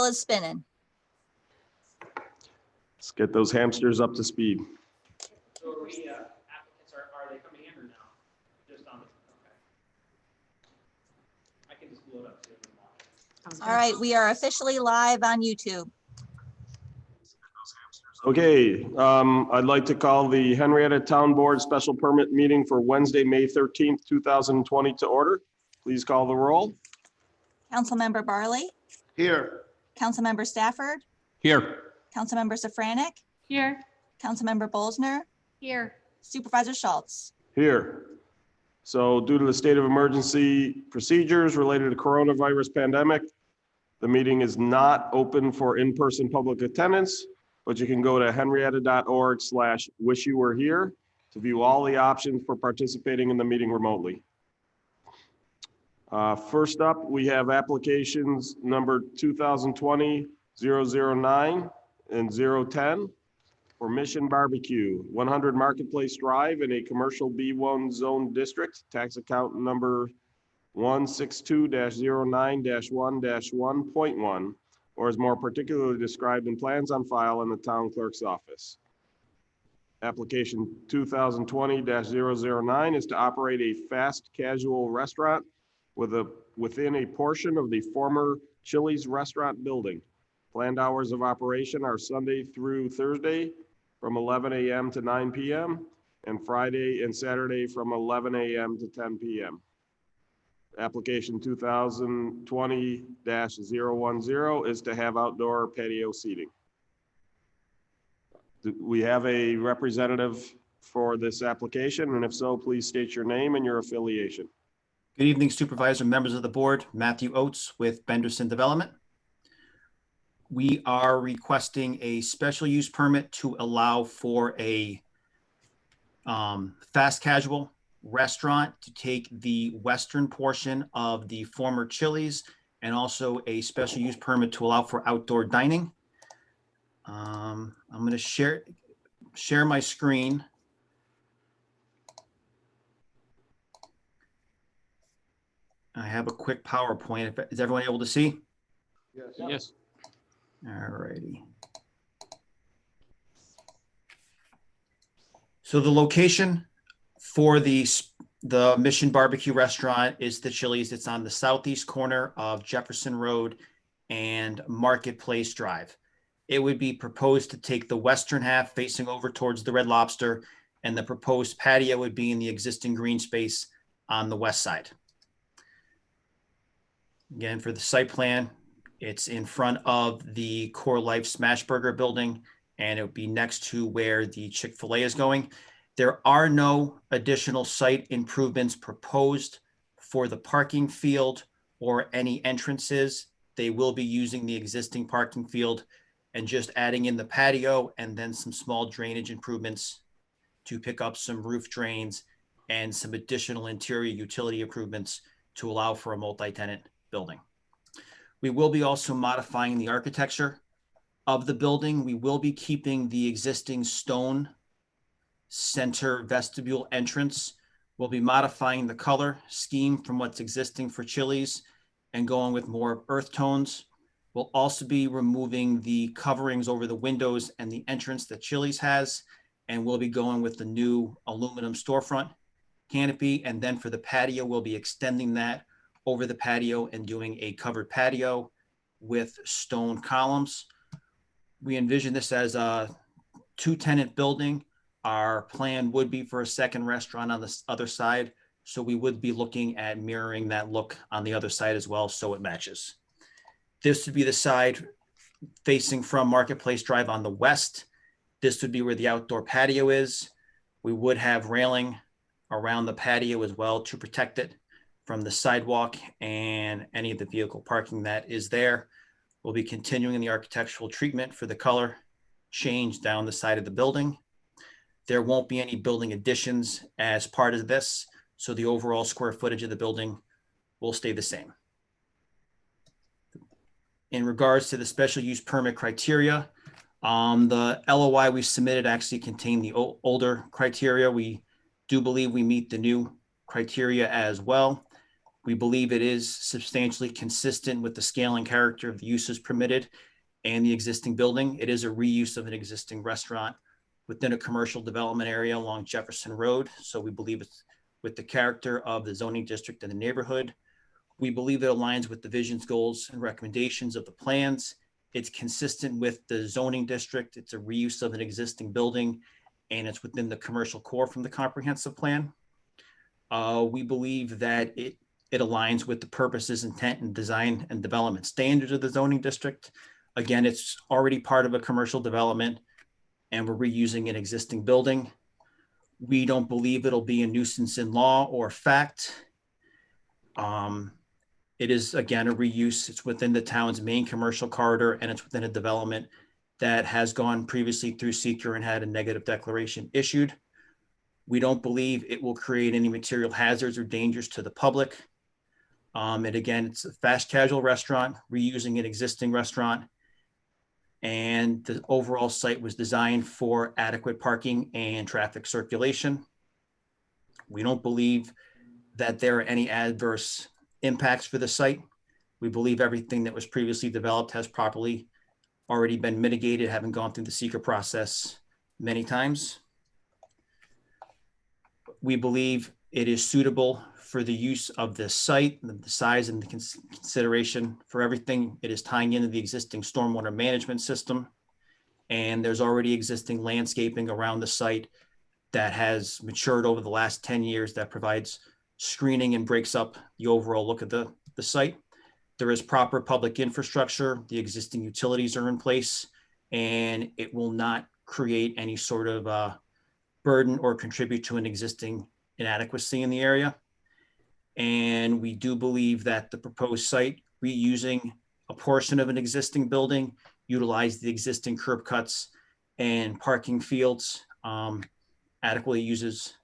is spinning. Let's get those hamsters up to speed. So are we, applicants, are they coming in or no? Just on the, okay. I can just blow it up too. if you want. All right, we are officially live on YouTube. Okay, I'd like to call the Henrietta Town Board Special Permit Meeting for Wednesday, May 13th, 2020 to order. Please call the roll. Councilmember Barley, Here. Councilmember Stafford, Here. Councilmember Safranek, Here. Councilmember Bolzner, Here. Supervisor Schultz. Here. So due to the state of emergency procedures related to coronavirus pandemic, the meeting is not open for in-person public attendance, but you can go to henrietta.org/wishyouwerehere to view all the options for participating in the meeting remotely. First up, we have applications number 2020-009 and 010 for Mission Barbecue, 100 Marketplace Drive in a commercial B1 zone district, tax account number 162-09-1-1.1, or is more particularly described in plans on file in the town clerk's office. Application 2020-009 is to operate a fast casual restaurant within a portion of the former Chili's restaurant building. Planned hours of operation are Sunday through Thursday from 11 a.m. to 9 p.m. and Friday and Saturday from 11 a.m. to 10 p.m. Application 2020-010 is to have outdoor patio seating. Do we have a representative for this application? And if so, please state your name and your affiliation. Good evening, Supervisor, members of the board. Matthew Oates with Benderson Development. We are requesting a special use permit to allow for a fast casual restaurant to take the western portion of the former Chili's, and also a special use permit to allow for outdoor dining. I'm going to share my screen. I have a quick PowerPoint. Is everyone able to see? Yes. Yes. All righty. So the location for the Mission Barbecue Restaurant is the Chili's. It's on the southeast corner of Jefferson Road and Marketplace Drive. It would be proposed to take the western half facing over towards the Red Lobster, and the proposed patio would be in the existing green space on the west side. Again, for the site plan, it's in front of the Core Life Smashburger building, and it would be next to where the Chick-fil-A is going. There are no additional site improvements proposed for the parking field or any entrances. They will be using the existing parking field and just adding in the patio and then some small drainage improvements to pick up some roof drains and some additional interior utility improvements to allow for a multi-tenant building. We will be also modifying the architecture of the building. We will be keeping the existing stone center vestibule entrance. We'll be modifying the color scheme from what's existing for Chili's and going with more earth tones. We'll also be removing the coverings over the windows and the entrance that Chili's has, and we'll be going with the new aluminum storefront canopy. And then for the patio, we'll be extending that over the patio and doing a covered patio with stone columns. We envision this as a 2-tenant building. Our plan would be for a second restaurant on the other side. So we would be looking at mirroring that look on the other side as well, so it matches. This would be the side facing from Marketplace Drive on the west. This would be where the outdoor patio is. We would have railing around the patio as well to protect it from the sidewalk and any of the vehicle parking that is there. We'll be continuing the architectural treatment for the color change down the side of the building. There won't be any building additions as part of this, so the overall square footage of the building will stay the same. In regards to the special use permit criteria, the LOI we submitted actually contained the older criteria. We do believe we meet the new criteria as well. We believe it is substantially consistent with the scale and character of the uses permitted and the existing building. It is a reuse of an existing restaurant within a commercial development area along Jefferson Road. So we believe it's with the character of the zoning district and the neighborhood. We believe it aligns with the visions, goals, and recommendations of the plans. It's consistent with the zoning district. It's a reuse of an existing building, and it's within the commercial core from the comprehensive plan. We believe that it aligns with the purposes, intent, and design and development standards of the zoning district. Again, it's already part of a commercial development, and we're reusing an existing building. We don't believe it'll be a nuisance in law or fact. It is, again, a reuse. It's within the town's main commercial corridor, and it's within a development that has gone previously through seeker and had a negative declaration issued. We don't believe it will create any material hazards or dangers to the public. And again, it's a fast casual restaurant, reusing an existing restaurant. And the overall site was designed for adequate parking and traffic circulation. We don't believe that there are any adverse impacts for the site. We believe everything that was previously developed has properly already been mitigated, having gone through the seeker process many times. We believe it is suitable for the use of this site, the size and the consideration for everything. It is tying into the existing stormwater management system. And there's already existing landscaping around the site that has matured over the last 10 years that provides screening and breaks up the overall look of the site. There is proper public infrastructure. The existing utilities are in place, and it will not create any sort of burden or contribute to an existing inadequacy in the area. And we do believe that the proposed site, reusing a portion of an existing building, utilize the existing curb cuts and parking fields, adequately uses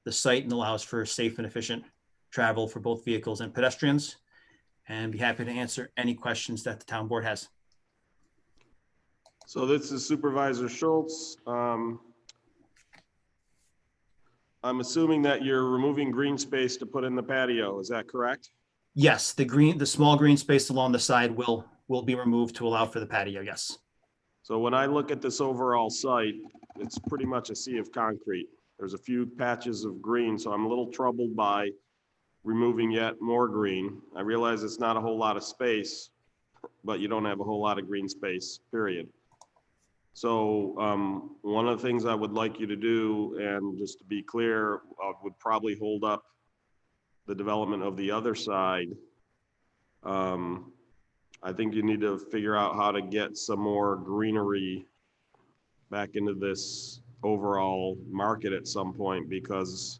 the site and allows for safe and efficient travel for both vehicles and pedestrians. And be happy to answer any questions that the town board has. So this is Supervisor Schultz. I'm assuming that you're removing green space to put in the patio. Is that correct? Yes, the small green space along the side will be removed to allow for the patio, yes. So when I look at this overall site, it's pretty much a sea of concrete. There's a few patches of green, so I'm a little troubled by removing yet more green. I realize it's not a whole lot of space, but you don't have a whole lot of green space, period. So one of the things I would like you to do, and just to be clear, would probably hold up the development of the other side. I think you need to figure out how to get some more greenery back into this overall market at some point, because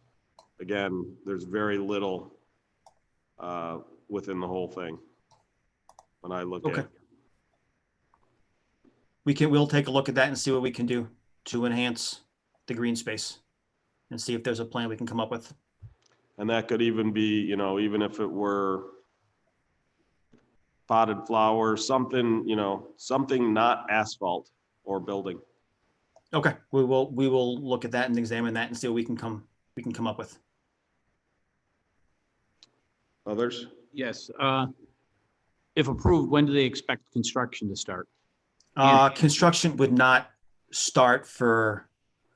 again, there's very little within the whole thing when I look at it. We'll take a look at that and see what we can do to enhance the green space and see if there's a plan we can come up with. And that could even be, you know, even if it were potted flowers, something, you know, something not asphalt or building. Okay, we will look at that and examine that and see what we can come up with. Others? Yes. If approved, when do they expect construction to start? Construction would not start for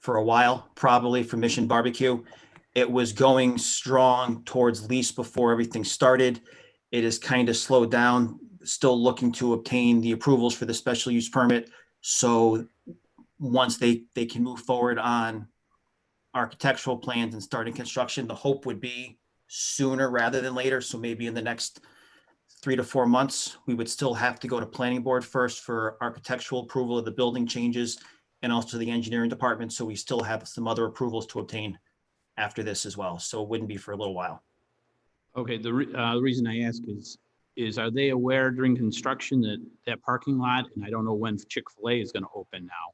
a while, probably for Mission Barbecue. It was going strong towards lease before everything started. It is kind of slowed down, still looking to obtain the approvals for the special use permit. So once they can move forward on architectural plans and starting construction, the hope would be sooner rather than later. So maybe in the next 3 to 4 months, we would still have to go to planning board first for architectural approval of the building changes and also the engineering department. So we still have some other approvals to obtain after this as well. So it wouldn't be for a little while. Okay, the reason I ask is are they aware during construction that that parking lot, and I don't know when Chick-fil-A is going to open now,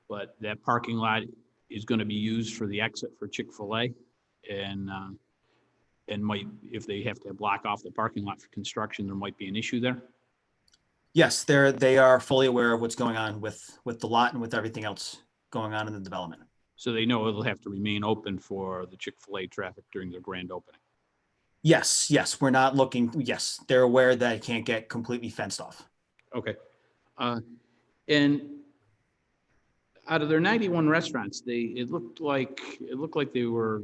but that parking lot is going to be used for the exit for Chick-fil-A, and might, if they have to block off the parking lot for construction, there might be an issue there? Yes, they are fully aware of what's going on with the lot and with everything else going on in the development. So they know it'll have to remain open for the Chick-fil-A traffic during their grand opening. Yes, we're not looking, yes, they're aware that it can't get completely fenced off. Okay. And out of their 91 restaurants, it looked like they were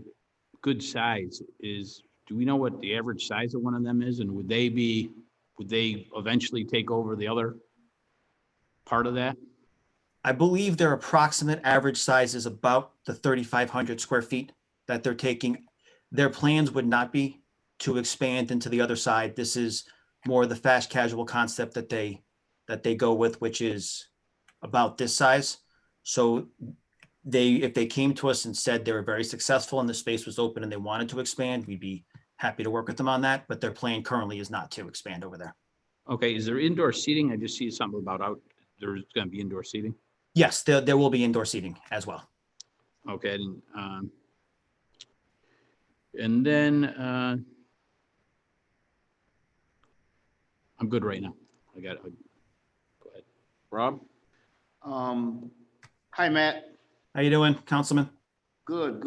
good size. Do we know what the average size of one of them is? And would they eventually take over the other part of that? I believe their approximate average size is about the 3,500 square feet that they're taking. Their plans would not be to expand into the other side. This is more the fast casual concept that they go with, which is about this size. So if they came to us and said they were very successful and the space was open and they wanted to expand, we'd be happy to work with them on that. But their plan currently is not to expand over there. Okay, is there indoor seating? I just see something about there's going to be indoor seating. Yes, there will be indoor seating as well. Okay, and then I'm good right now. Go ahead. Rob? Hi, Matt. How you doing, Councilman? Good.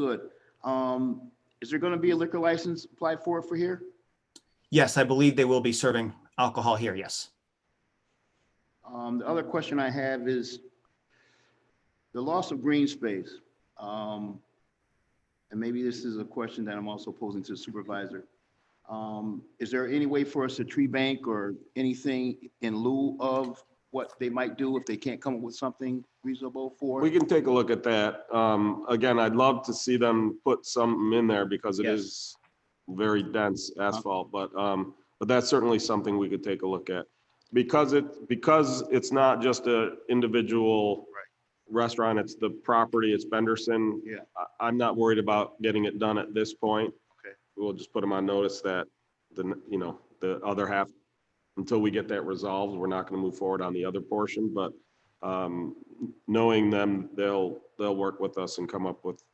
Is there gonna be a liquor license applied for here? Yes, I believe they will be serving alcohol here, yes. The other question I have is the loss of green space. And maybe this is a question that I'm also posing to the supervisor. Is there any way for us to tree bank or anything in lieu of what they might do if they can't come up with something reasonable for? We can take a look at that. Again, I'd love to see them put something in there because it Yes. is very dense asphalt, but that's certainly something we could take a look at. Because it's not just a individual restaurant, it's the property, it's Benderson. Yeah. I'm not worried about getting it done at this point. Okay. We'll just put them on notice that the other half, until we get that resolved, we're not going to move forward on the other portion, but knowing them, they'll work with us and come up with,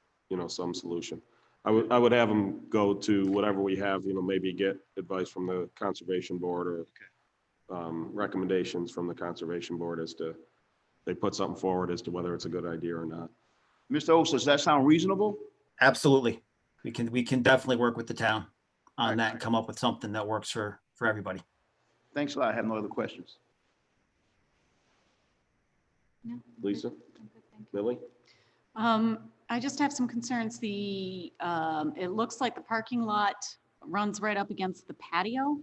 some solution. I would have them go to whatever we have, maybe get advice from the conservation board or recommendations from the conservation board as to, they put something forward as to whether it's a good idea or not. Mr. Oaks, does that sound reasonable? Absolutely. We can definitely work with the town on Right. that and come up with something that works for everybody. Thanks a lot. I have no other questions. No, Lisa? I'm good, thank you. Lily? I just have some concerns. It looks like the parking lot runs right up against the patio.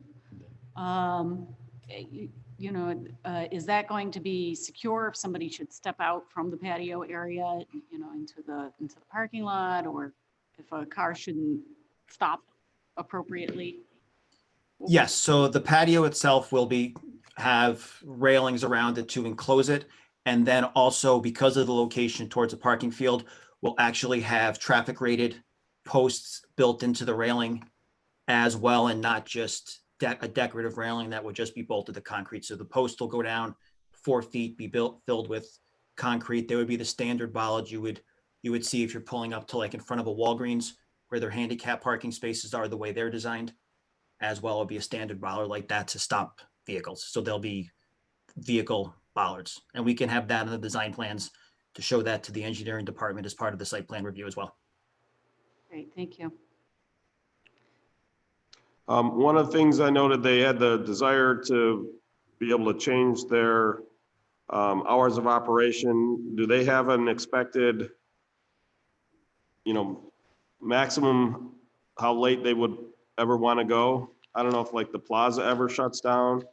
Is that going to be secure if somebody should step out from the patio area, into the parking lot, or if a car shouldn't stop appropriately? Yes, so the patio itself will have railings around it to enclose it. And then also, because of the location towards the parking field, we'll actually have traffic rated posts built into the railing as well, and not just a decorative railing that would just be bolted to concrete. So the post will go down 4 feet, be filled with concrete. There would be the standard bollards you would see if you're pulling up to like in front of a Walgreens where their handicap parking spaces are, the way they're designed. As well, it'll be a standard bollard like that to stop vehicles. So there'll be vehicle bollards, and we can have that in the design plans to show that to the engineering department as part of the site plan review as well. Great, thank you. One of the things I noted, they had the desire to be able to change their hours of operation. Do they have an expected, maximum how late they would ever want to go? I don't know if like the plaza ever shuts down.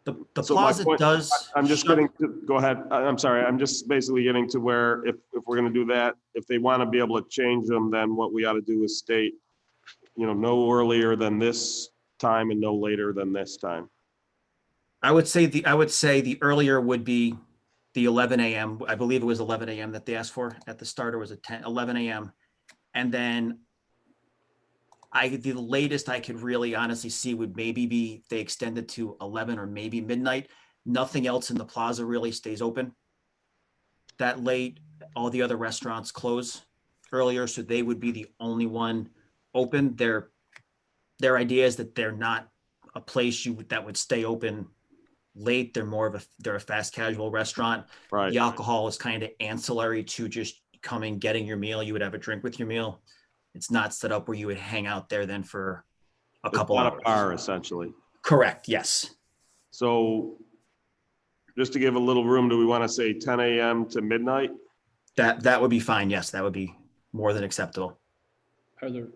The So my plaza point- does. I'm just shut- getting to, go ahead. I'm sorry. I'm just basically getting to where if we're going to do that, if they want to be able to change them, then what we ought to do is state, no earlier than this time and no later than this time. I would say the earlier would be the 11 a.m. I believe it was 11 a.m. that they asked for at the start, or was it 11 a.m. And then the latest I could really honestly see would maybe be they extended to 11 or maybe midnight. Nothing else in the plaza really stays open that late. All the other restaurants close earlier, so they would be the only one open. Their idea is that they're not a place that would stay open late. They're a fast casual restaurant. Right. The alcohol is kind of ancillary to just coming, getting your meal. You would have a drink with your meal. It's not set up where you would hang out there then for a It's couple not hours. a bar, essentially. Correct, yes. So just to give a little room, do we want to say 10 a.m. to midnight? That would be fine, yes, that would be more than acceptable. Are there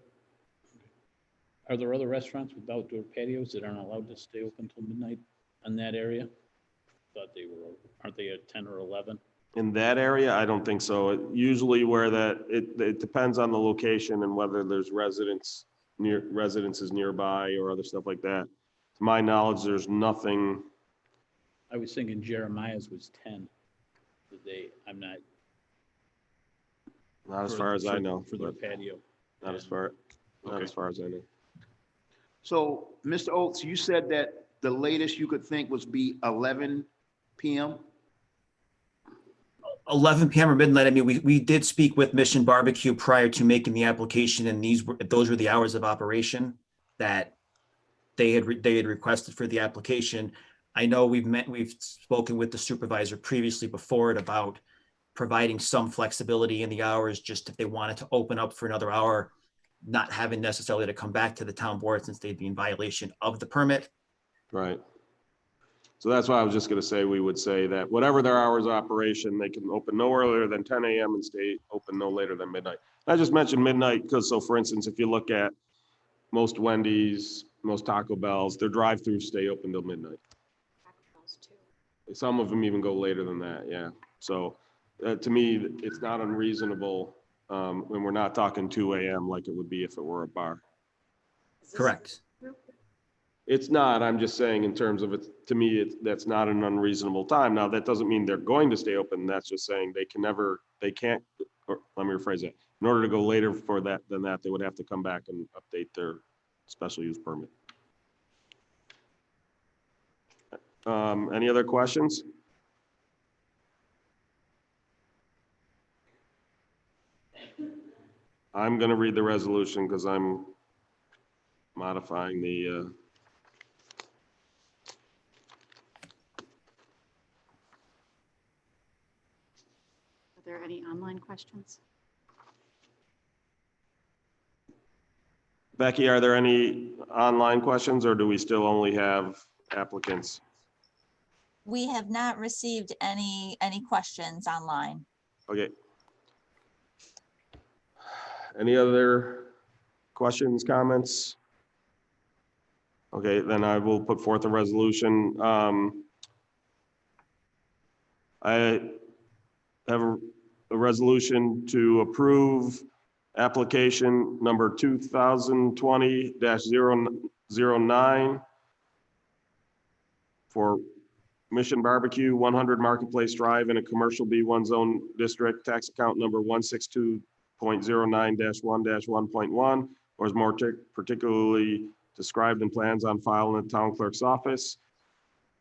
other restaurants with outdoor patios that aren't allowed to stay open till midnight in that area? Thought they were, aren't they at 10 or 11? In that area, I don't think so. Usually where it depends on the location and whether there's residences nearby or other stuff like that. To my knowledge, there's nothing. I was thinking Jeremiah's was 10. I'm not. Not as far as I know, For their but patio. not as far as I know. So, Mr. Oates, you said that the latest you could think was be 11 PM? 11 p.m. or midnight. I mean, we did speak with Mission Barbecue prior to making the application, and those were the hours of operation that they had requested for the application. I know we've spoken with the supervisor previously before it about providing some flexibility in the hours, just if they wanted to open up for another hour, not having necessarily to come back to the town board since they'd be in violation of the permit. Right. So that's why I was just going to say, we would say that whatever their hours of operation, they can open no earlier than 10 a.m. and stay open no later than midnight. I just mentioned midnight because, so for instance, if you look at most Wendy's, most Taco Bells, their drive-throughs stay open till midnight. Some of them even go later than that, yeah. So to me, it's not unreasonable when we're not talking 2 a.m. like it would be if it were a bar. Correct. It's not, I'm just saying in terms of it, to me, that's not an unreasonable time. Now, that doesn't mean they're going to stay open. That's just saying they can't, or let me rephrase that. In order to go later for that, than that, they would have to come back and update their special use permit. Any other questions? I'm going to read the resolution because I'm modifying the, Are there any online questions? Becky, are there any online questions or do we still only have applicants? We have not received any questions online. Okay. Any other questions, comments? Okay, then I will put forth a resolution. I have a resolution to approve application number 2020-009 for Mission Barbecue, 100 Marketplace Drive in a commercial B1 zone district, tax account number 162.09-1-1.1, or is more particularly described in plans on file in the town clerk's office,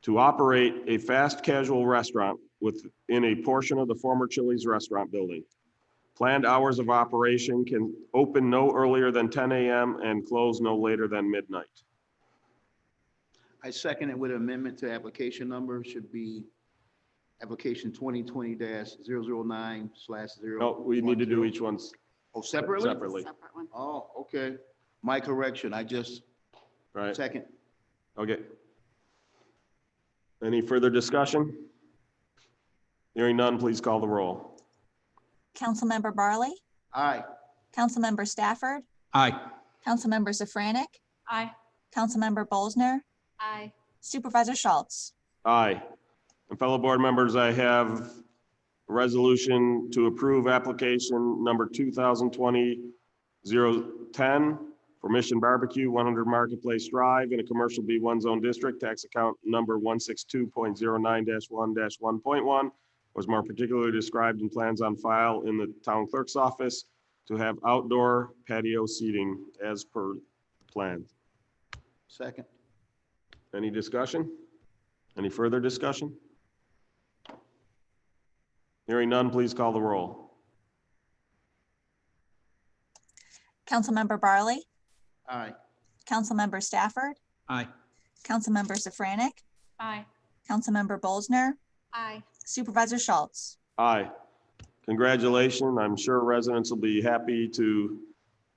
to operate a fast casual restaurant within a portion of the former Chili's restaurant building. Planned hours of operation can open no earlier than 10 a.m. and close no later than midnight. I second it with an amendment to application number, should be application 2020-009/0. No, we need to do each one Oh, separately? separately, Separate one. Oh, okay. My correction, I just, right? second. Okay. Any further discussion? Hearing none, please call the roll. Councilmember Barley, Aye. Councilmember Stafford, Aye. Councilmember Safranek, Aye. Councilmember Bolzner, Aye. Supervisor Schultz. Aye. And fellow board members, I have a resolution to approve application number 2020-010 for Mission Barbecue, 100 Marketplace Drive in a commercial B1 zone district, tax account number 162.09-1-1.1, was more particularly described in plans on file in the town clerk's office to have outdoor patio seating as per plan. Second. Any discussion? Any further discussion? Hearing none, please call the roll. Councilmember Barley, Aye. Councilmember Stafford, Aye. Councilmember Safranek, Aye. Councilmember Bolzner, Aye. Supervisor Schultz. Aye. Congratulations. I'm sure residents will be happy to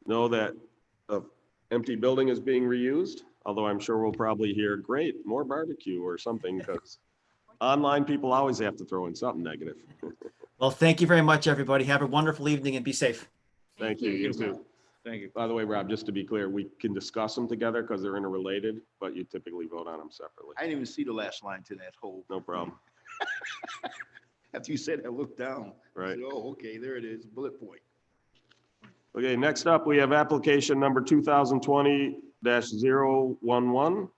know that a empty building is being reused, although I'm sure we'll probably hear, great, more barbecue or something, because online people always have to throw in something negative. Well, thank you very much, everybody. Have a wonderful evening and be safe. Thank you, you you. too. Thank you. By the way, Rob, just to be clear, we can discuss them together because they're interrelated, but you typically vote on them separately. I didn't even see the last line to that whole. No problem. After you said, I looked down. I Right. said, oh, okay, there it is, bullet point. Okay, next up, we have application number 2020-011.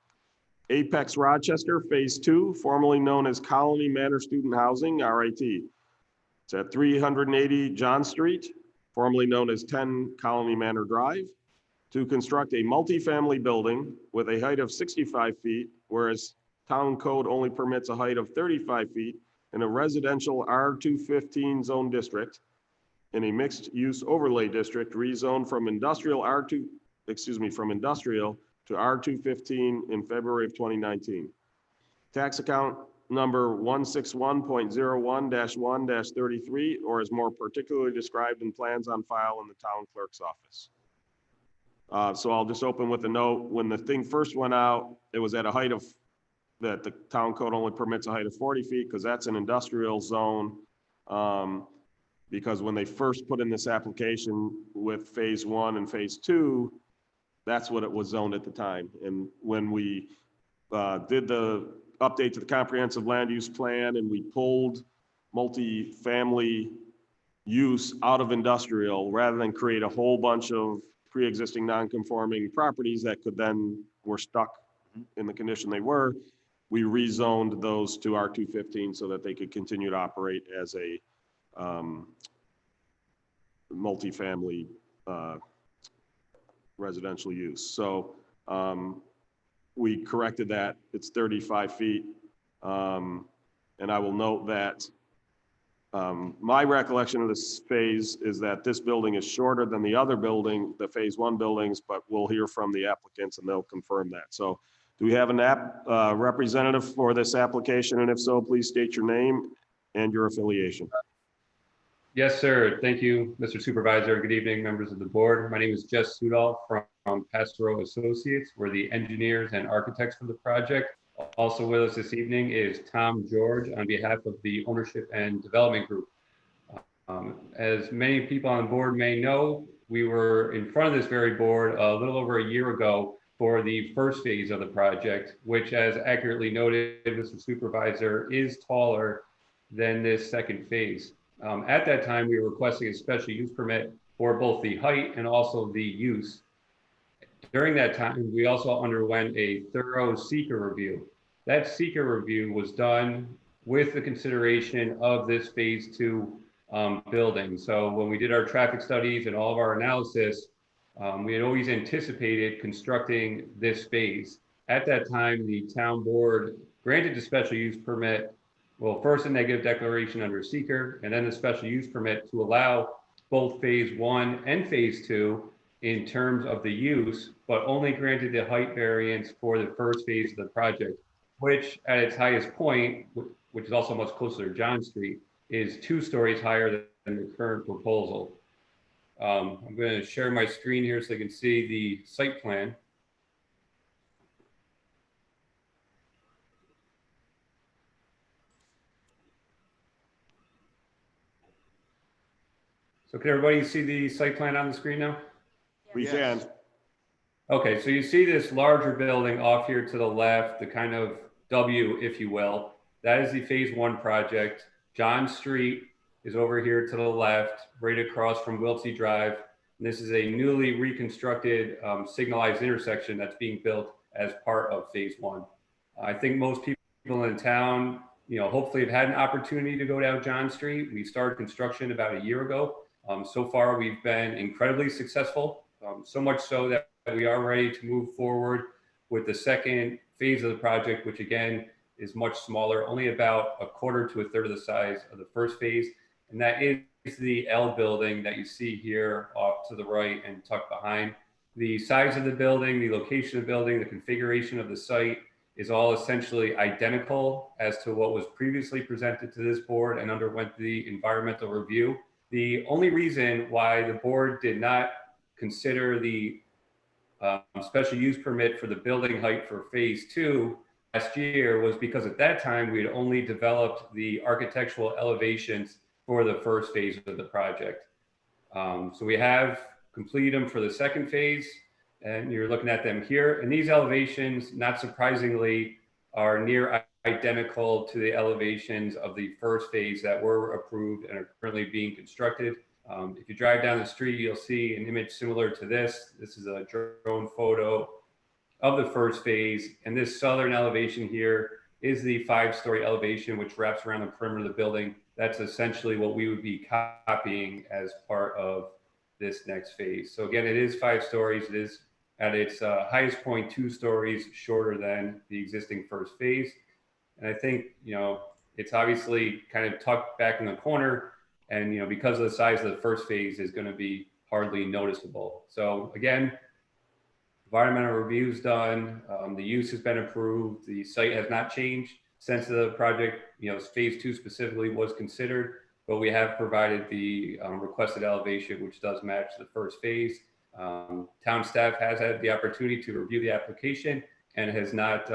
Apex Rochester Phase 2, formerly known as Colony Manor Student Housing, RIT. It's at 380 John Street, formerly known as 10 Colony Manor Drive, to construct a multifamily building with a height of 65 feet, whereas town code only permits a height of 35 feet in a residential R215 zone district in a mixed-use overlay district rezoned from industrial from industrial to R215 in February of 2019. Tax account number 161.01-1-33, or is more particularly described in plans on file in the town clerk's office. So I'll just open with a note. When the thing first went out, it was at a height of, that the town code only permits a height of 40 feet because that's an industrial zone. Because when they first put in this application with phase 1 and phase 2, that's what it was zoned at the time. And when we did the update to the comprehensive land use plan and we pulled multi-family use out of industrial, rather than create a whole bunch of pre-existing non-conforming properties that could then were stuck in the condition they were, we rezoned those to R215 so that they could continue to operate as a multifamily residential use. So we corrected that. It's 35 feet. And I will note that my recollection of this phase is that this building is shorter than the other building, the phase 1 buildings, but we'll hear from the applicants and they'll confirm that. So do we have an representative for this application? And if so, please state your name and your affiliation. Yes, sir. Thank you, Mr. Supervisor. Good evening, members of the board. My name is Jess Sudol from Pastoral Associates. We're the engineers and architects for the project. Also with us this evening is Tom George on behalf of the Ownership and Development Group. As many people on the board may know, we were in front of this very board a little over a year ago for the first phase of the project, which, as accurately noted, Mr. Supervisor, is taller than this second phase. At that time, we were requesting a special use permit for both the height and also the use. During that time, we also underwent a thorough seeker review. That seeker review was done with the consideration of this phase 2 building. So when we did our traffic studies and all of our analysis, we had always anticipated constructing this phase. At that time, the town board granted the special use permit. Well, first a negative declaration under seeker, and then the special use permit to allow both phase 1 and phase 2 in terms of the use, but only granted the height variance for the first phase of the project, which at its highest point, which is also much closer to John Street, is 2 stories higher than the current proposal. I'm going to share my screen here so you can see the site plan. So can everybody see the site plan on the screen now? We Yes. can. Okay, so you see this larger building off here to the left, the kind of W, if you will. That is the phase 1 project. John Street is over here to the left, right across from Wiltsey Drive. And this is a newly reconstructed signalized intersection that's being built as part of phase 1. I think most people in town, hopefully have had an opportunity to go down John Street. We started construction about a year ago. So far, we've been incredibly successful, so much so that we are ready to move forward with the second phase of the project, which again is much smaller, only about a quarter to a third of the size of the first phase. And that is the L building that you see here off to the right and tucked behind. The size of the building, the location of the building, the configuration of the site is all essentially identical as to what was previously presented to this board and underwent the environmental review. The only reason why the board did not consider the special use permit for the building height for phase 2 last year was because at that time we had only developed the architectural elevations for the first phase of the project. So we have completed them for the second phase, and you're looking at them here. And these elevations, not surprisingly, are near identical to the elevations of the first phase that were approved and are currently being constructed. If you drive down the street, you'll see an image similar to this. This is a drone photo of the first phase. And this southern elevation here is the 5-story elevation, which wraps around the perimeter of the building. That's essentially what we would be copying as part of this next phase. So again, it is 5 stories. It is at its highest point 2 stories shorter than the existing first phase. And I think, you know, it's obviously kind of tucked back in the corner, and, you know, because of the size of the first phase is going to be hardly noticeable. So again, environmental review's done, the use has been approved, the site has not changed since the project, you know, phase 2 specifically was considered, but we have provided the requested elevation, which does match the first phase. Town staff has had the opportunity to review the application and has not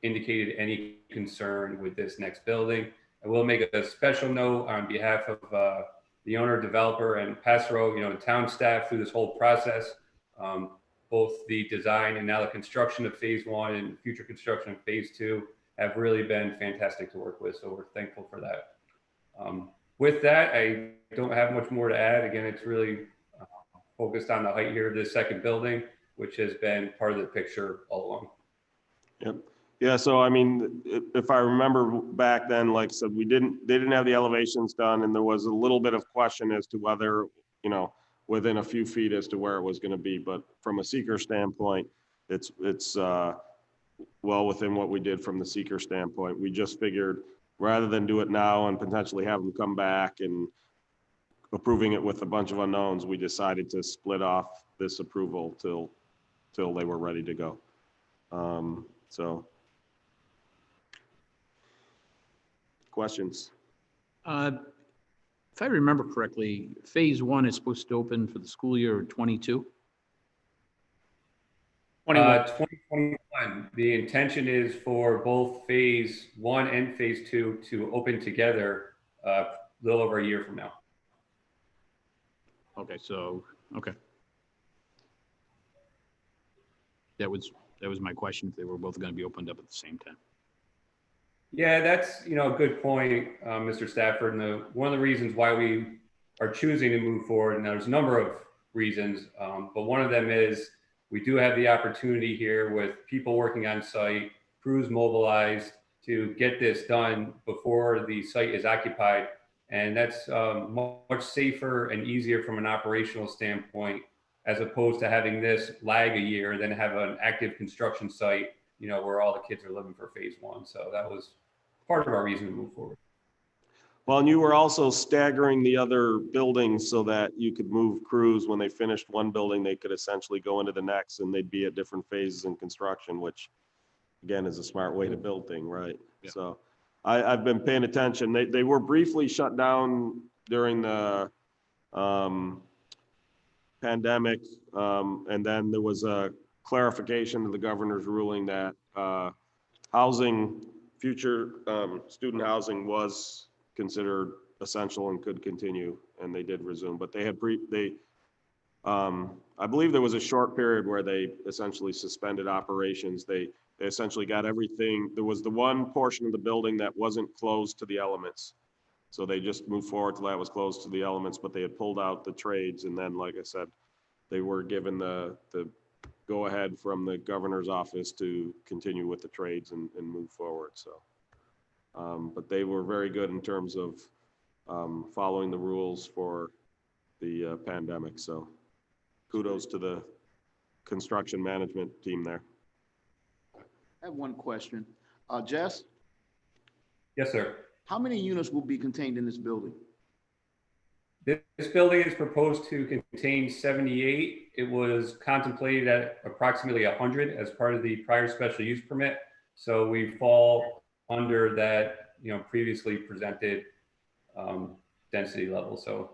indicated any concern with this next building. I will make a special note on behalf of the owner, developer, and Passero, you know, town staff through this whole process. Both the design and now the construction of phase 1 and future construction of phase 2 have really been fantastic to work with. So we're thankful for that. With that, I don't have much more to add. Again, it's really focused on the height here of this second building, which has been part of the picture all along. Yep. Yeah, so I mean, if I remember back then, like I said, they didn't have the elevations done, and there was a little bit of question as to whether, you know, within a few feet as to where it was going to be. But from a seeker standpoint, it's well within what we did from the seeker standpoint. We just figured rather than do it now and potentially have them come back and approving it with a bunch of unknowns, we decided to split off this approval till they were ready to go. So questions? If I remember correctly, phase 1 is supposed to open for the school year 22. 2021. The intention is for both phase 1 and phase 2 to open together a little over a year from now. Okay, so, okay. That was my question, if they were both going to be opened up at the same time. Yeah, that's, you know, a good point, Mr. Stafford. And one of the reasons why we are choosing to move forward, and there's a number of reasons, but one of them is we do have the opportunity here with people working on site, crews mobilized to get this done before the site is occupied. And that's much safer and easier from an operational standpoint, as opposed to having this lag a year, then have an active construction site, you know, where all the kids are living for phase 1. So that was part of our reason to move forward. Well, and you were also staggering the other buildings so that you could move crews when they finished one building, they could essentially go into the next and they'd be at different phases in construction, which again is a smart way to build things, right? Yeah. So I've been paying attention. They were briefly shut down during the pandemic. And then there was a clarification of the governor's ruling that future student housing was considered essential and could continue, and they did resume. But they had I believe there was a short period where they essentially suspended operations. They essentially got everything. There was the one portion of the building that wasn't closed to the elements. So they just moved forward till that was closed to the elements, but they had pulled out the trades. And then, like I said, they were given the go ahead from the governor's office to continue with the trades and move forward. So, but they were very good in terms of following the rules for the pandemic. So kudos to the construction management team there. I have one question. Jess, Yes, sir. how many units will be contained in this building? This building is proposed to contain 78. It was contemplated at approximately 100 as part of the prior special use permit. So we fall under that, you know, previously presented density level. So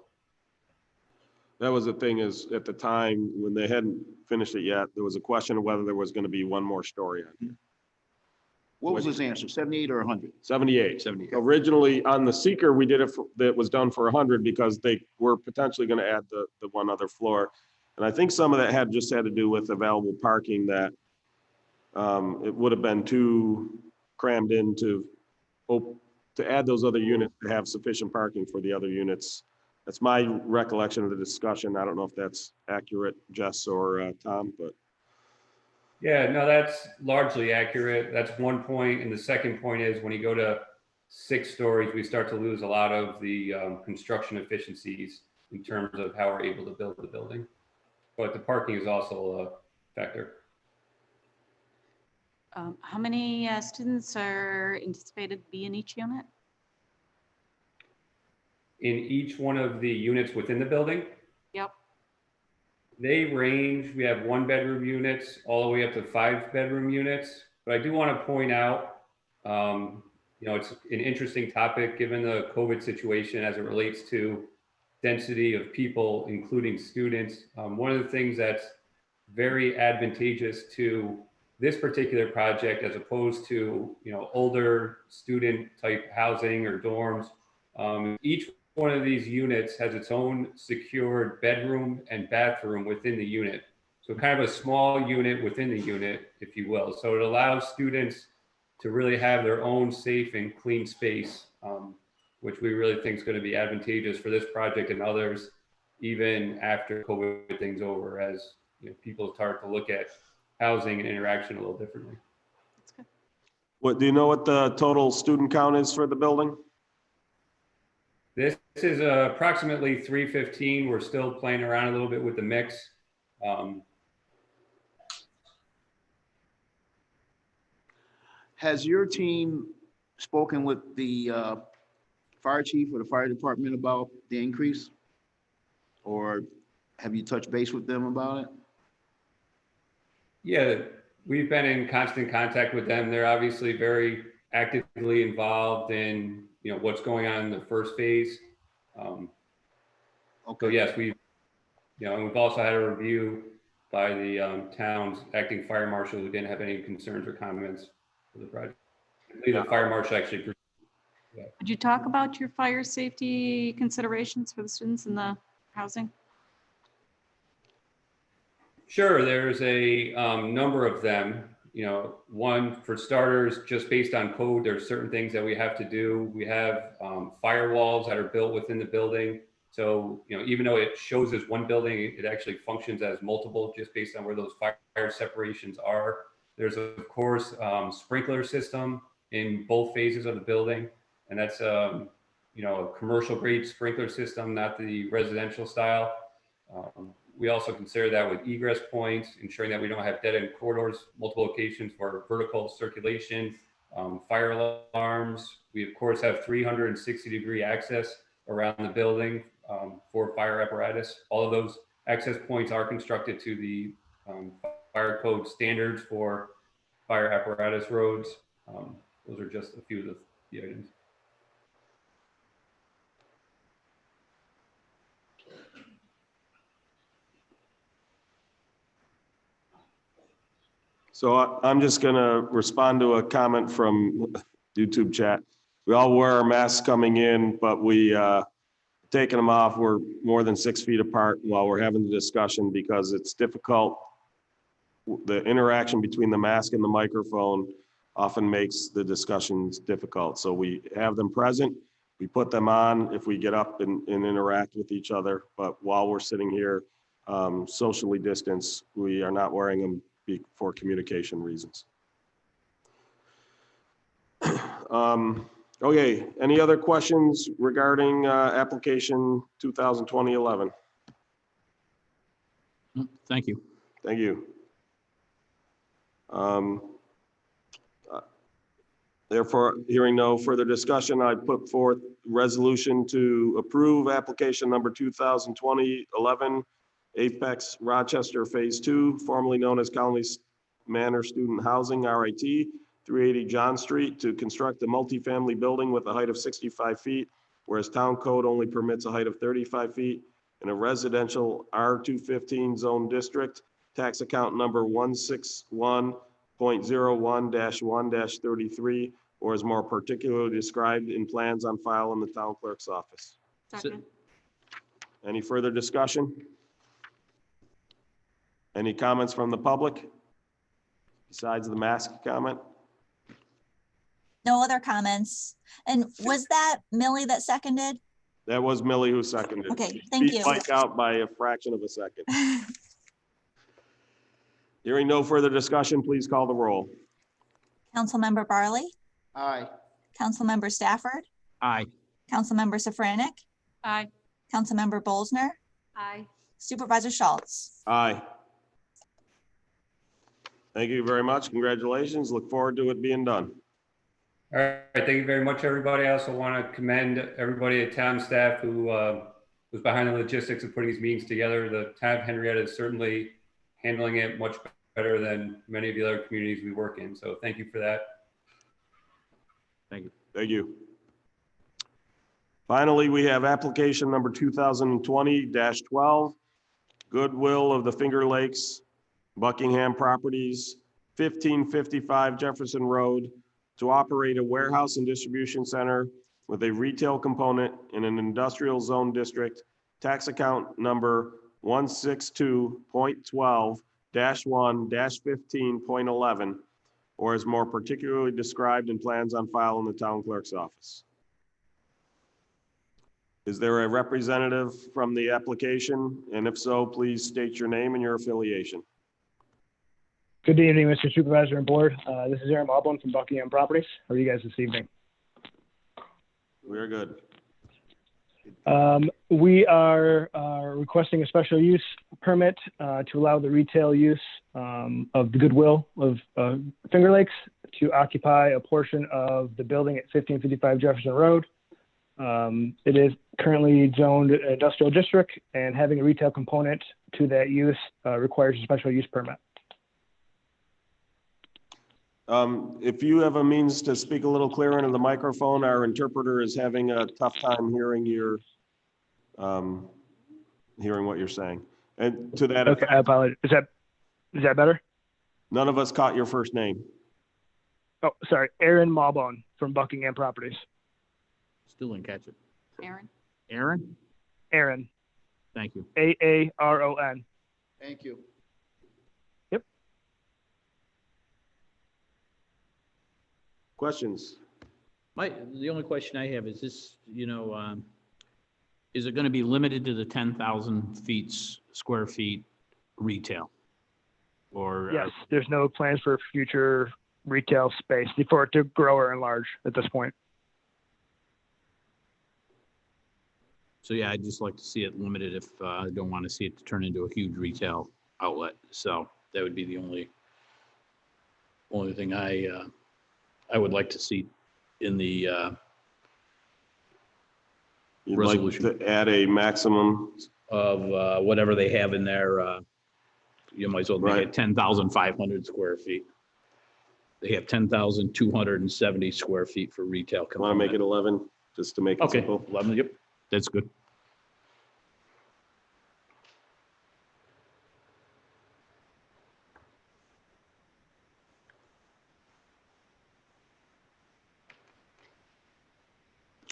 That was the thing is, at the time, when they hadn't finished it yet, there was a question of whether there was gonna be one more story on it. What was his answer, 78 or 100? 78. 78. Originally, on the seeker, we did it, that was done for 100 because they were potentially gonna add the one other floor. And I think some of that just had to do with available parking that it would have been too crammed in to add those other units to have sufficient parking for the other units. That's my recollection of the discussion. I don't know if that's accurate, Jess or Tom, but. Yeah, no, that's largely accurate. That's one point. And the second point is when you go to 6 stories, we start to lose a lot of the construction efficiencies in terms of how we're able to build the building. But the parking is also a factor. How many students are anticipated to be in each unit? In each one of the units within the building, Yep. they range, we have 1-bedroom units all the way up to 5-bedroom units. But I do want to point out, it's an interesting topic given the COVID situation as it relates to density of people, including students. One of the things that's very advantageous to this particular project, as opposed to, older student type housing or dorms, each one of these units has its own secured bedroom and bathroom within the unit. So kind of a small unit within the unit, if you will. So it allows students to really have their own safe and clean space, which we really think is going to be advantageous for this project and others, even after COVID thing's over, as people start to look at housing and interaction a little differently. That's good. What, do you know what the total student count is for the building? This is approximately 315. We're still playing around a little bit with the mix. Has your team spoken with the fire chief or the fire department about the increase? Or have you touched base with them about it? Yeah, we've been in constant contact with them. They're obviously very actively involved in what's going on in the first phase. So yes, and we've also had a review by the town's acting fire marshal, who didn't have any concerns or comments for the project. I believe the fire marshal actually. Would you talk about your fire safety considerations for the students in the housing? Sure, there's a number of them. One, for starters, just based on code, there's certain things that we have to do. We have firewalls that are built within the building. So, even though it shows as one building, it actually functions as multiple just based on where those fire separations are. There's, of course, sprinkler system in both phases of the building. And that's, a commercial grade sprinkler system, not the residential style. We also consider that with egress points, ensuring that we don't have dead end corridors, multiple locations for vertical circulation, fire alarms. We of course have 360-degree access around the building for fire apparatus. All of those access points are constructed to the fire code standards for fire apparatus roads. Those are just a few of the items. So I'm just gonna respond to a comment from YouTube chat. We all wear our masks coming in, but we taking them off. We're more than 6 feet apart while we're having the discussion because it's difficult. The interaction between the mask and the microphone often makes the discussions difficult. So we have them present, we put them on if we get up and interact with each other. But while we're sitting here socially distanced, we are not wearing them for communication reasons. Okay, any other questions regarding application 2020-11? Thank you. Thank you. Therefore, hearing no further discussion, I put forth resolution to approve application number 2020-11, Apex Rochester Phase 2, formerly known as Colony Manor Student Housing, RIT, 380 John Street, to construct a multifamily building with a height of 65 feet, whereas town code only permits a height of 35 feet. in a residential R215 zone district, tax account number 161.01-1-33, or as more particularly described in plans on file in the town clerk's office. Second. Any further discussion? Any comments from the public? Besides the mask comment? No other comments. And was that Millie that seconded? That was Millie who seconded. Okay, thank Beat you. Mike out by a fraction of a second. Hearing no further discussion, please call the roll. Councilmember Barley, Aye. Councilmember Stafford, Aye. Councilmember Safranik, Aye. Councilmember Bolzner, Aye. Supervisor Schultz. Aye. Thank you very much. Congratulations. Look forward to it being done. All right, thank you very much, everybody. I also want to commend everybody at town staff who was behind the logistics of putting these meetings together. The town of Henrietta is certainly handling it much better than many of the other communities we work in. So thank you for that. Thank you. Thank you. Finally, we have application number 2020-12, Goodwill of the Finger Lakes, Buckingham Properties, 1555 Jefferson Road, to operate a warehouse and distribution center with a retail component in an industrial zone district, tax account number 162.12-1-15.11, or as more particularly described in plans on file in the town clerk's office. Is there a representative from the application? And if so, please state your name and your affiliation. Good evening, Mr. Supervisor and Board. This is Aaron Malbone from Buckingham Properties. How are you guys this evening? We're good. We are requesting a special use permit to allow the retail use of the Goodwill of Finger Lakes to occupy a portion of the building at 1555 Jefferson Road. It is currently zoned industrial district, and having a retail component to that use requires a special use permit. If you have a means to speak a little clearer into the microphone, our interpreter is having a tough time hearing your, hearing what you're saying. And to that Okay, effect, I apologize. Is that better? none of us caught your first name. Oh, sorry. Aaron Malbone from Buckingham Properties. Still didn't catch it. Aaron? Aaron? Aaron, Thank you. Aaron. Thank you. Questions? The only question I have is this, is it going to be limited to the 10,000 square feet retail? Or? Yes, there's no plans for future retail space for it to grow or enlarge at this point. So yeah, I'd just like to see it limited if I don't want to see it to turn into a huge retail outlet. So that would be the only thing I would like to see in the You'd like resolution to add a maximum, of whatever they have in there. You might as well make Right. it 10,500 square feet. They have 10,270 square feet for retail. want to make it 11, just to make it Okay, simple? 11, yep, that's good.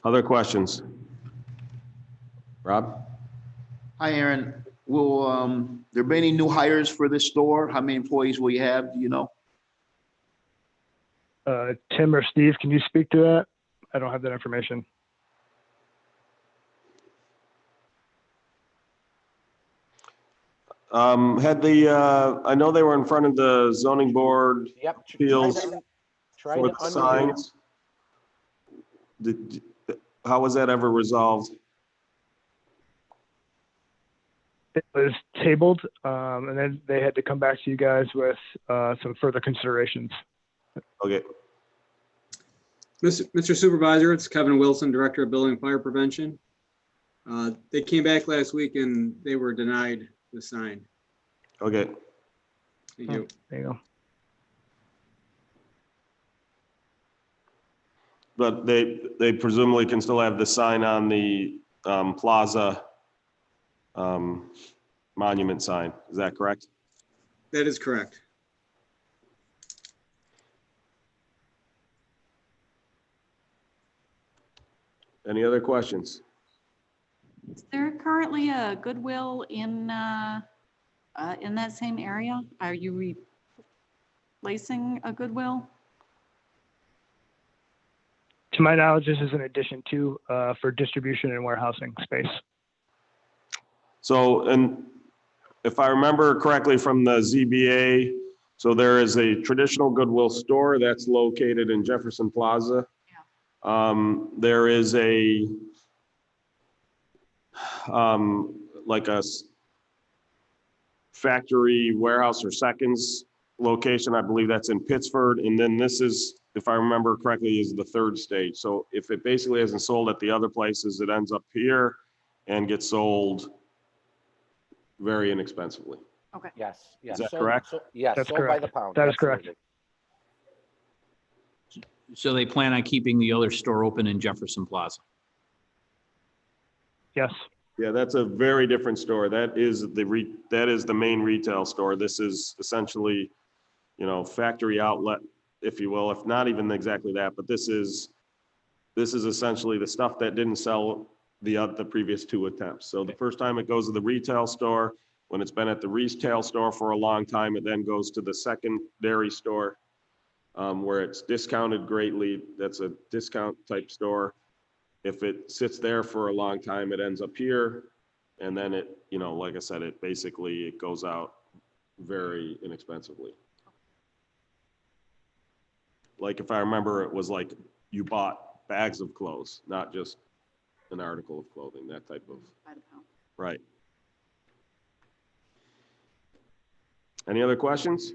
Other questions? Rob? Hi, Aaron. Will there be any new hires for this store? How many employees will you have? Do you know? Tim or Steve, can you speak to that? I don't have that information. I know they were in front of the zoning board Yep. appeals Try for to the unmute. signs. How was that ever resolved? It was tabled, and then they had to come back to you guys with some further considerations. Okay, Mr. Supervisor, it's Kevin Wilson, Director of Building and Fire Prevention. They came back last week and they were denied the sign. okay. Thank you. There you go. But they presumably can still have the sign on the plaza monument sign. Is that correct? That is correct. Any other questions? Is there currently a Goodwill in that same area? Are you replacing a Goodwill? To my knowledge, this is an addition to for distribution and warehousing space. So, and if I remember correctly from the ZBA, so there is a traditional Goodwill store that's located in Jefferson Plaza. There is a, like a factory warehouse or seconds location. I believe that's in Pittsford. And then this is, if I remember correctly, is the third stage. So if it basically isn't sold at the other places, it ends up here and gets sold very inexpensively. Okay. Yes, yes. that Sold- correct? Yes, That's sold by correct. the pound. That is correct. absolutely. So they plan on keeping the other store open in Jefferson Plaza. Yes. Yeah, that's a very different store. That is the main retail store. This is essentially, you know, factory outlet, if you will, if not even exactly that, but this is essentially the stuff that didn't sell the previous two attempts. So the first time it goes to the retail store, when it's been at the retail store for a long time, it then goes to the secondary store, where it's discounted greatly. That's a discount type store. If it sits there for a long time, it ends up here. And then it, you know, like I said, it goes out very inexpensively. Like if I remember, it was like you bought bags of clothes, not just an article of clothing, that type of, By the pound. right. Any other questions?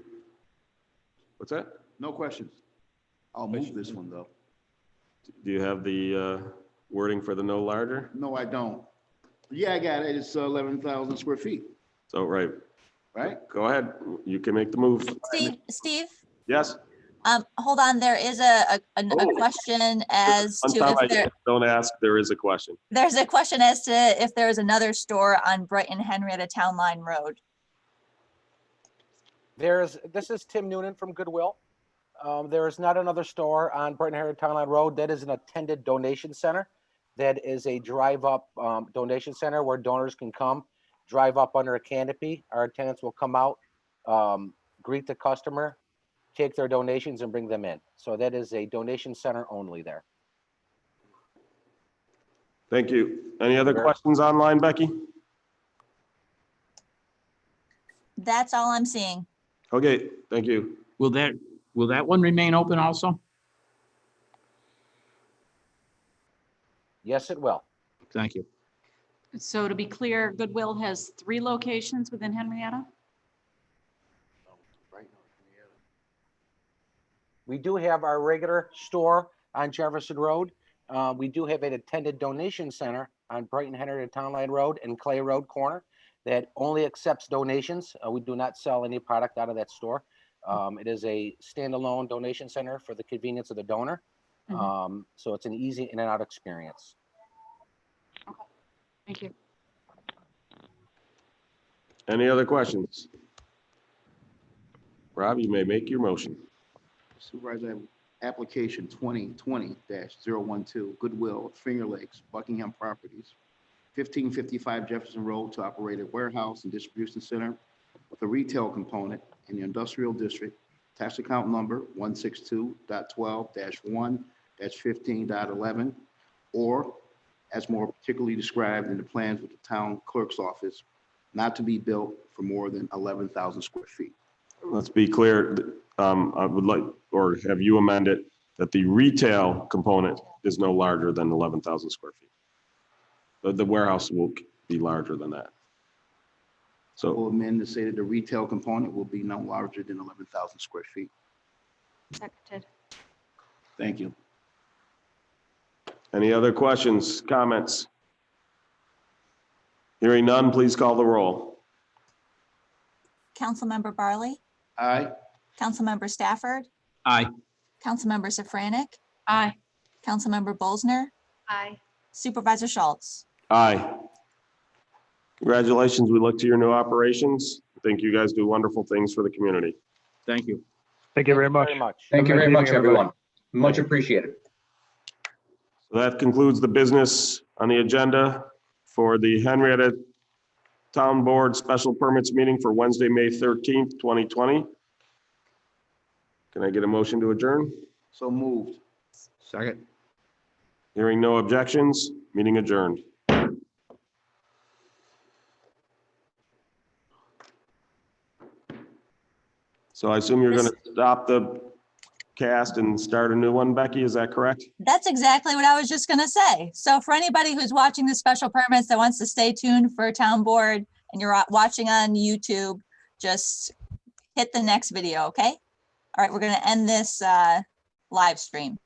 What's that? No questions. I'll move this one, though. Do you have the wording for the no larger? No, I don't. Yeah, I got it. It's 11,000 square feet, So, right, right? go ahead. You can make the move. Steve, Yes? hold on, there is a Oh. question as One to time if there, don't ask, there is a question. there's a question as to if there is another store on Brighton Henrietta Town Line Road. This is Tim Noonan from Goodwill. There is not another store on Brighton Henrietta Town Line Road. That is an attended donation center. That is a drive-up donation center where donors can come, drive up under a canopy. Our attendants will come out, greet the customer, take their donations and bring them in. So that is a donation center only there. Thank you. Any other Sure. questions online, Becky? That's all I'm seeing. Okay, thank you. Will that one remain open also? Yes, it will. Thank you. So to be clear, Goodwill has 3 locations within Henrietta? We do have our regular store on Jefferson Road. We do have an attended donation center on Brighton Henrietta Town Line Road and Clay Road corner that only accepts donations. We do not sell any product out of that store. It is a standalone donation center for the convenience of the donor. So it's an easy in and out experience. Okay, thank you. Any other questions? Rob, you may make your motion. Supervisor, application 2020-012, Goodwill, Finger Lakes, Buckingham Properties, 1555 Jefferson Road to operate a warehouse and distribution center with a retail component in the industrial district, tax account number 162.12-1-15.11, or as more particularly described in the plans with the town clerk's office, not to be built for more than 11,000 square feet. Let's be clear. I would like, or have you amend it that the retail component is no larger than 11,000 square feet. The warehouse will be larger than that. So We'll amend to say that the retail component will be no larger than 11,000 square feet. Seconded. Thank you. any other questions, comments? Hearing none, please call the roll. Councilmember Barley, Aye. Councilmember Stafford, Aye. Councilmember Safranik, Aye. Councilmember Bolzner, Aye. Supervisor Schultz. Aye. Congratulations. We look to your new operations. I think you guys do wonderful things for the community. Thank you. Thank you very much. Very much. Thank you Have a very nice much, evening, everybody. everyone. Much appreciated. So that concludes the business on the agenda for the Henrietta Town Board Special Permits meeting for Wednesday, May 13th, 2020. Can I get a motion to adjourn? So moved. Second. Hearing no objections, meeting adjourned. So I assume you're going to stop the cast and start a new one, Becky, is that correct? That's exactly what I was just gonna say. So for anybody who's watching the special permits that wants to stay tuned for town board and you're watching on YouTube, just hit the next video, okay? All right, we're gonna end this live stream.